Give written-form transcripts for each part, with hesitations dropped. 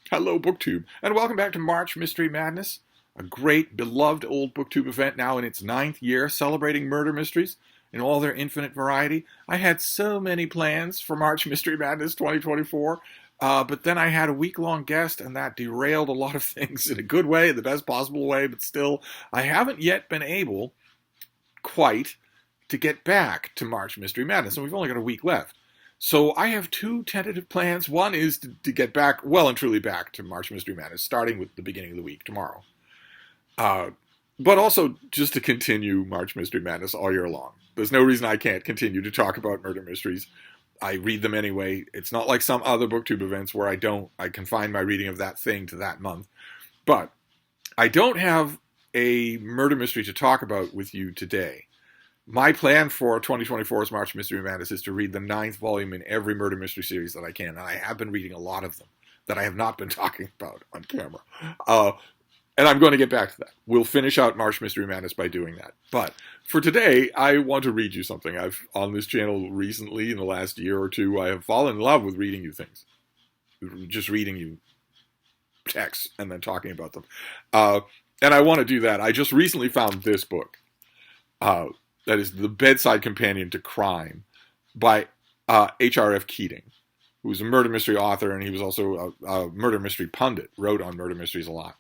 Hello, BookTube, and welcome back to March Mystery Madness, a great, beloved old BookTube event now in its 9th year, celebrating murder mysteries in all their infinite variety. I had so many plans for March Mystery Madness 2024, but then I had a week-long guest, and that derailed a lot of things in a good way, the best possible way, but still, I haven't yet been able, quite, to get back to March Mystery Madness, and we've only got a week left. So I have two tentative plans. One is to get back, well and truly back to March Mystery Madness, starting with the beginning of the week tomorrow. But also just to continue March Mystery Madness all year long. There's no reason I can't continue to talk about murder mysteries. I read them anyway. It's not like some other BookTube events where I confine my reading of that thing to that month. But I don't have a murder mystery to talk about with you today. My plan for 2024's March Mystery Madness is to read the 9th volume in every murder mystery series that I can, and I have been reading a lot of them that I have not been talking about on camera. And I'm going to get back to that. We'll finish out March Mystery Madness by doing that. But for today, I want to read you something. I've, on this channel recently, in the last year or two, I have fallen in love with reading you things. Just reading you texts and then talking about them. And I want to do that. I just recently found this book. That is The Bedside Companion to Crime by H.R.F. Keating, who's a murder mystery author, and he was also a murder mystery pundit, wrote on murder mysteries a lot.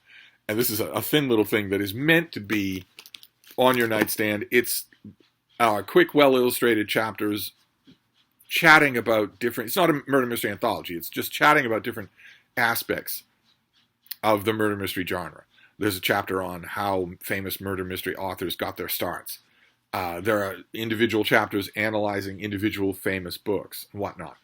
And this is a thin little thing that is meant to be on your nightstand. It's quick, well-illustrated chapters chatting about different... It's not a murder mystery anthology. It's just chatting about different aspects of the murder mystery genre. There's a chapter on how famous murder mystery authors got their starts. There are individual chapters analyzing individual famous books and whatnot.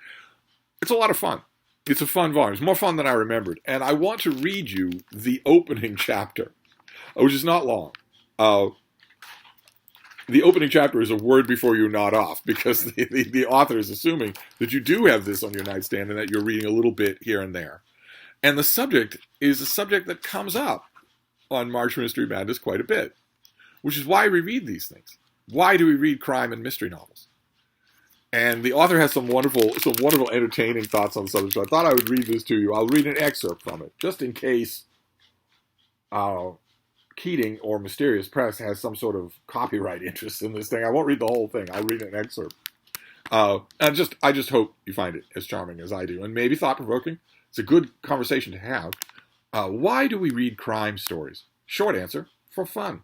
It's a lot of fun. It's a fun volume. It's more fun than I remembered. And I want to read you the opening chapter, which is not long. The opening chapter is a word before you nod off, because the author is assuming that you do have this on your nightstand and that you're reading a little bit here and there. And the subject is a subject that comes up on March Mystery Madness quite a bit, which is why we read these things. Why do we read crime and mystery novels? And the author has some wonderful, entertaining thoughts on the subject. So I thought I would read this to you. I'll read an excerpt from it, just in case Keating or Mysterious Press has some sort of copyright interest in this thing. I won't read the whole thing. I'll read an excerpt. I just hope you find it as charming as I do, and maybe thought-provoking. It's a good conversation to have. Why do we read crime stories? Short answer: for fun.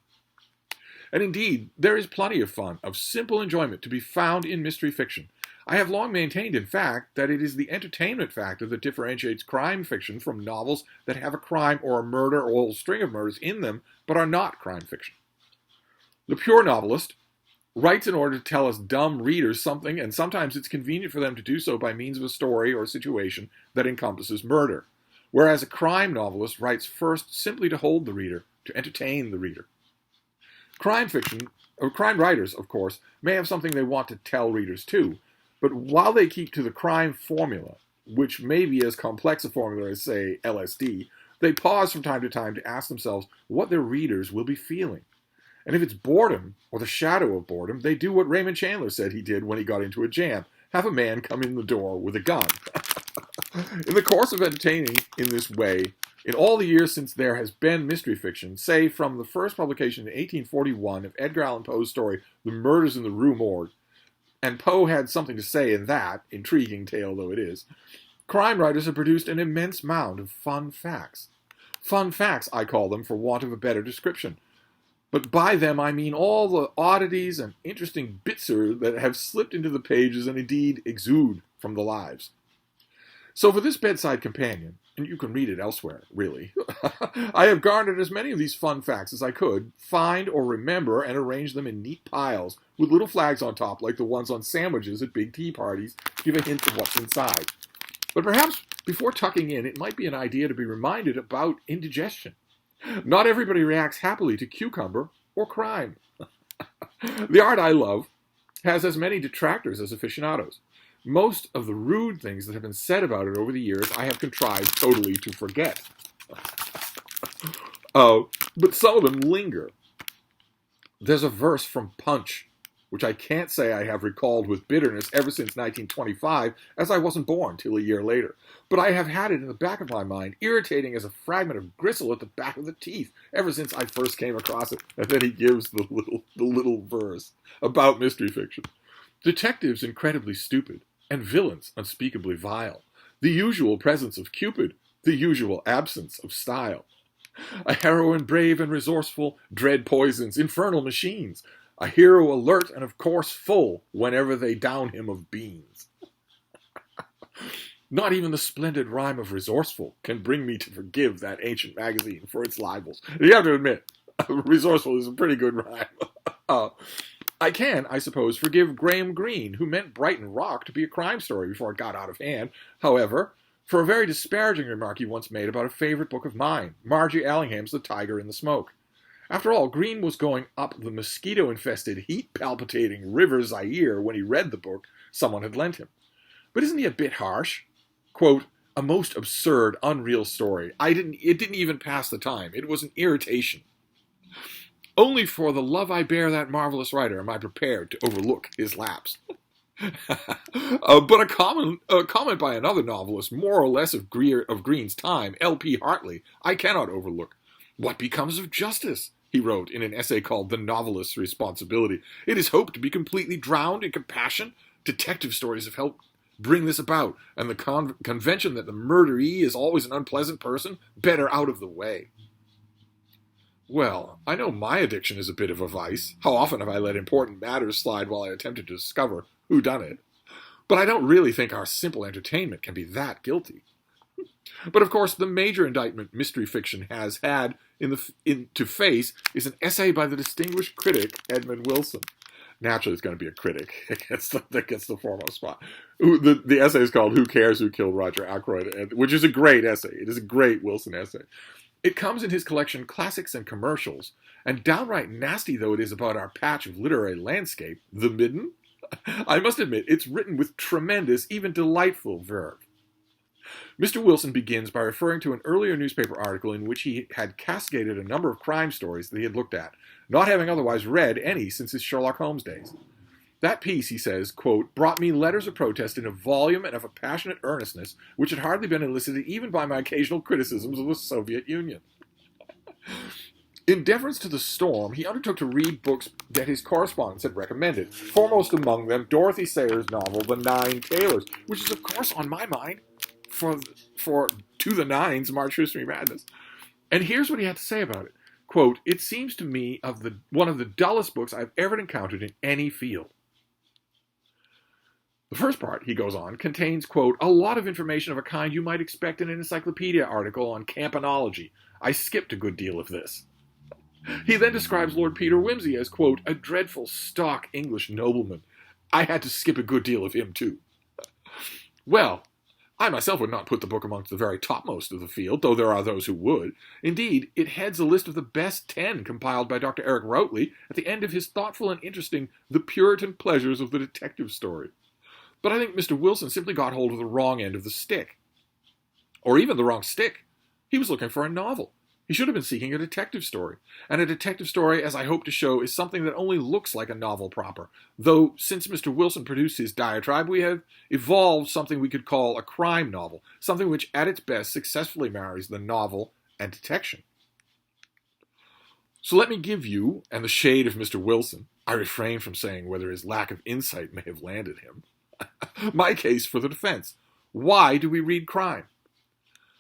And indeed, there is plenty of fun, of simple enjoyment to be found in mystery fiction. I have long maintained, in fact, that it is the entertainment factor that differentiates crime fiction from novels that have a crime or a murder or a whole string of murders in them, but are not crime fiction. The pure novelist writes in order to tell us dumb readers something, and sometimes it's convenient for them to do so by means of a story or situation that encompasses murder. Whereas a crime novelist writes first simply to hold the reader, to entertain the reader. Crime fiction, or crime writers, of course, may have something they want to tell readers too, but while they keep to the crime formula, which may be as complex a formula as, say, LSD, they pause from time to time to ask themselves what their readers will be feeling. And if it's boredom, or the shadow of boredom, they do what Raymond Chandler said he did when he got into a jam: have a man come in the door with a gun. In the course of entertaining in this way, in all the years since there has been mystery fiction, say from the first publication in 1841 of Edgar Allan Poe's story, The Murders in the Rue Morgue, and Poe had something to say in that, intriguing tale though it is, crime writers have produced an immense mound of fun facts. Fun facts, I call them, for want of a better description. But by them I mean all the oddities and interesting bitser that have slipped into the pages and indeed exude from the lives. So for this bedside companion, and you can read it elsewhere, really, I have garnered as many of these fun facts as I could, find or remember, and arrange them in neat piles with little flags on top like the ones on sandwiches at big tea parties give a hint of what's inside. But perhaps before tucking in, it might be an idea to be reminded about indigestion. Not everybody reacts happily to cucumber or crime. The art I love has as many detractors as aficionados. Most of the rude things that have been said about it over the years I have contrived totally to forget. But some of them linger. There's a verse from Punch which I can't say I have recalled with bitterness ever since 1925, as I wasn't born till a year later. But I have had it in the back of my mind, irritating as a fragment of gristle at the back of the teeth, ever since I first came across it. And then he gives the little verse about mystery fiction. Detectives incredibly stupid, and villains unspeakably vile. The usual presence of Cupid, the usual absence of style. A heroine brave and resourceful, dread poisons, infernal machines. A hero alert and of course full, whenever they down him of beans. Not even the splendid rhyme of resourceful can bring me to forgive that ancient magazine for its libels. You have to admit, resourceful is a pretty good rhyme. I can, I suppose, forgive Graham Greene, who meant Brighton Rock to be a crime story before it got out of hand. However, for a very disparaging remark he once made about a favorite book of mine, Margie Allingham's The Tiger in the Smoke. After all, Greene was going up the mosquito-infested, heat-palpitating River Zaire when he read the book someone had lent him. But isn't he a bit harsh? Quote, a most absurd, unreal story. It didn't even pass the time. It was an irritation. Only for the love I bear that marvelous writer am I prepared to overlook his lapse. But a comment by another novelist, more or less of Greene's time, L.P. Hartley, I cannot overlook. What becomes of justice? He wrote in an essay called The Novelist's Responsibility. It is hoped to be completely drowned in compassion. Detective stories have helped bring this about, and the convention that the murderee is always an unpleasant person, better out of the way. Well, I know my addiction is a bit of a vice. How often have I let important matters slide while I attempted to discover who done it? But I don't really think our simple entertainment can be that guilty. But of course, the major indictment mystery fiction has had to face is an essay by the distinguished critic Edmund Wilson. Naturally, it's going to be a critic that gets the foremost spot. The essay is called "Who Cares Who Killed Roger Ackroyd," which is a great essay. It is a great Wilson essay. It comes in his collection Classics and Commercials, and downright nasty though it is about our patch of literary landscape, the Midden, I must admit it's written with tremendous, even delightful verve. Mr. Wilson begins by referring to an earlier newspaper article in which he had cascaded a number of crime stories that he had looked at, not having otherwise read any since his Sherlock Holmes days. That piece, he says, quote, brought me letters of protest in a volume and of a passionate earnestness which had hardly been elicited even by my occasional criticisms of the Soviet Union. In deference to the storm, he undertook to read books that his correspondents had recommended, foremost among them Dorothy Sayers' novel, The Nine Tailors, which is, of course, on my mind for To the Nines, March Mystery Madness. And here's what he had to say about it. Quote, it seems to me one of the dullest books I've ever encountered in any field. The first part, he goes on, contains, quote, a lot of information of a kind you might expect in an encyclopedia article on campanology. I skipped a good deal of this. He then describes Lord Peter Wimsey as, quote, a dreadful, stock English nobleman. I had to skip a good deal of him, too. Well, I myself would not put the book amongst the very topmost of the field, though there are those who would. Indeed, it heads a list of the best 10 compiled by Dr. Eric Routley at the end of his thoughtful and interesting The Puritan Pleasures of the Detective Story. But I think Mr. Wilson simply got hold of the wrong end of the stick. Or even the wrong stick. He was looking for a novel. He should have been seeking a detective story. And a detective story, as I hope to show, is something that only looks like a novel proper. Though, since Mr. Wilson produced his diatribe, we have evolved something we could call a crime novel. Something which, at its best, successfully marries the novel and detection. So let me give you, and the shade of Mr. Wilson, I refrain from saying whether his lack of insight may have landed him, my case for the defense. Why do we read crime?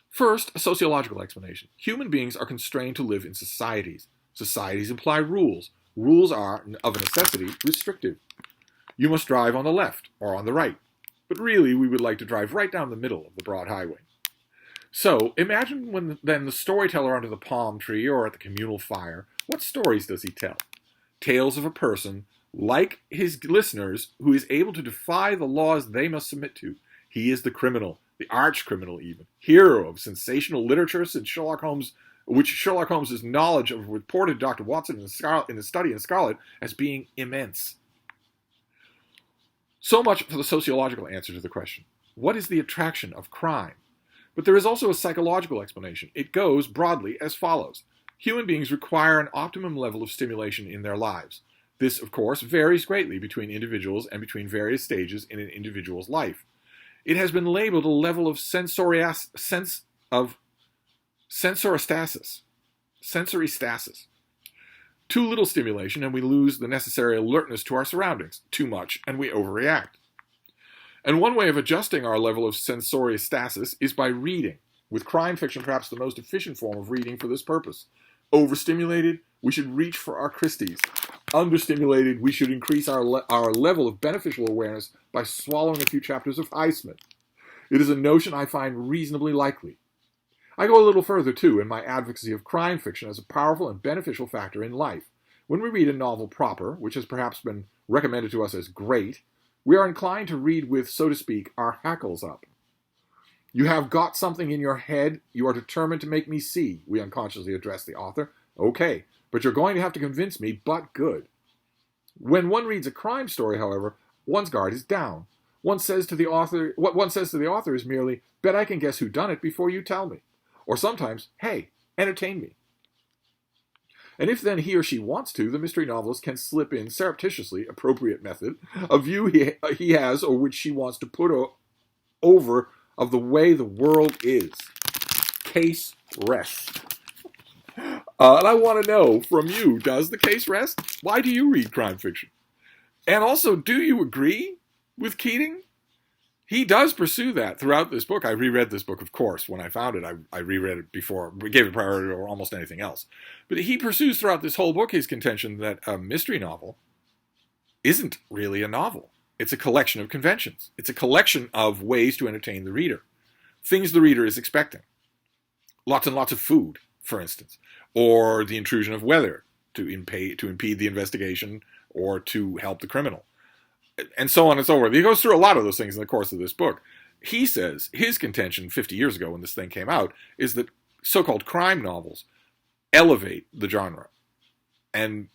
First, a sociological explanation. Human beings are constrained to live in societies. Societies imply rules. Rules are, of a necessity, restrictive. You must drive on the left or on the right. But really, we would like to drive right down the middle of the broad highway. So, imagine when then the storyteller under the palm tree or at the communal fire, what stories does he tell? Tales of a person, like his listeners, who is able to defy the laws they must submit to. He is the criminal, the arch-criminal even, hero of sensational literature since Sherlock Holmes, which Sherlock Holmes' knowledge of reported Dr. Watson in his study in Scarlet as being immense. So much for the sociological answer to the question. What is the attraction of crime? But there is also a psychological explanation. It goes, broadly, as follows. Human beings require an optimum level of stimulation in their lives. This, of course, varies greatly between individuals and between various stages in an individual's life. It has been labeled a level of sensory stasis. Too little stimulation and we lose the necessary alertness to our surroundings. Too much and we overreact. And one way of adjusting our level of sensory stasis is by reading, with crime fiction perhaps the most efficient form of reading for this purpose. Overstimulated, we should reach for our Christies. Understimulated, we should increase our level of beneficial awareness by swallowing a few chapters of Highsmith. It is a notion I find reasonably likely. I go a little further, too, in my advocacy of crime fiction as a powerful and beneficial factor in life. When we read a novel proper, which has perhaps been recommended to us as great, we are inclined to read with, so to speak, our hackles up. You have got something in your head you are determined to make me see, we unconsciously address the author. Okay, but you're going to have to convince me, but good. When one reads a crime story, however, one's guard is down. What one says to the author is merely, bet I can guess who done it before you tell me. Or sometimes, hey, entertain me. And if then he or she wants to, the mystery novelist can slip in surreptitiously, appropriate method, a view he has or which she wants to put over of the way the world is. Case rest. And I want to know from you, does the case rest? Why do you read crime fiction? And also, do you agree with Keating? He does pursue that throughout this book. I reread this book, of course. When I found it, I reread it before, gave it priority over almost anything else. But he pursues throughout this whole book his contention that a mystery novel isn't really a novel. It's a collection of conventions. It's a collection of ways to entertain the reader. Things the reader is expecting. Lots and lots of food, for instance. Or the intrusion of weather to impede the investigation or to help the criminal. And so on and so forth. He goes through a lot of those things in the course of this book. He says his contention 50 years ago when this thing came out is that so-called crime novels elevate the genre and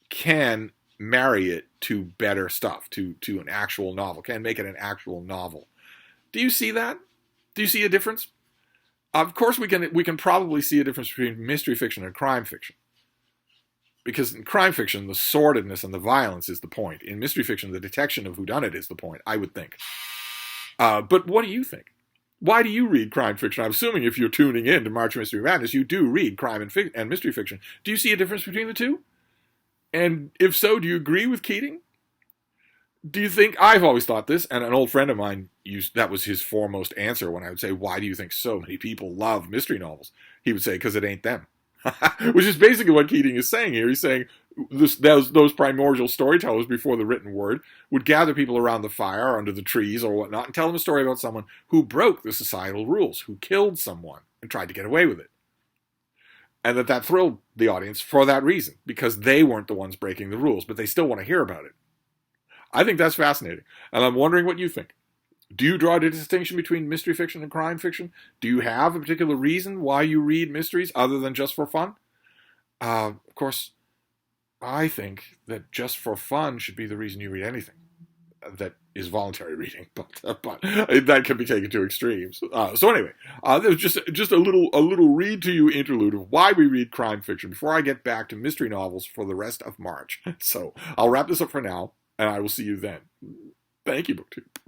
can marry it to better stuff, to an actual novel, can make it an actual novel. Do you see that? Do you see a difference? Of course we can probably see a difference between mystery fiction and crime fiction. Because in crime fiction, the sordidness and the violence is the point. In mystery fiction, the detection of whodunit is the point, I would think. But what do you think? Why do you read crime fiction? I'm assuming if you're tuning in to March Mystery Madness, you do read crime and mystery fiction. Do you see a difference between the two? And if so, do you agree with Keating? Do you think, I've always thought this, and an old friend of mine, that was his foremost answer when I would say, why do you think so many people love mystery novels? He would say, because it ain't them. Which is basically what Keating is saying here. He's saying those primordial storytellers before the written word would gather people around the fire, under the trees or whatnot, and tell them a story about someone who broke the societal rules, who killed someone and tried to get away with it. And that thrilled the audience for that reason, because they weren't the ones breaking the rules, but they still want to hear about it. I think that's fascinating, and I'm wondering what you think. Do you draw a distinction between mystery fiction and crime fiction? Do you have a particular reason why you read mysteries other than just for fun? Of course, I think that just for fun should be the reason you read anything that is voluntary reading, but that can be taken to extremes. So anyway, there's just a little read to you interlude of why we read crime fiction before I get back to mystery novels for the rest of March. So I'll wrap this up for now, and I will see you then. Thank you, BookTube.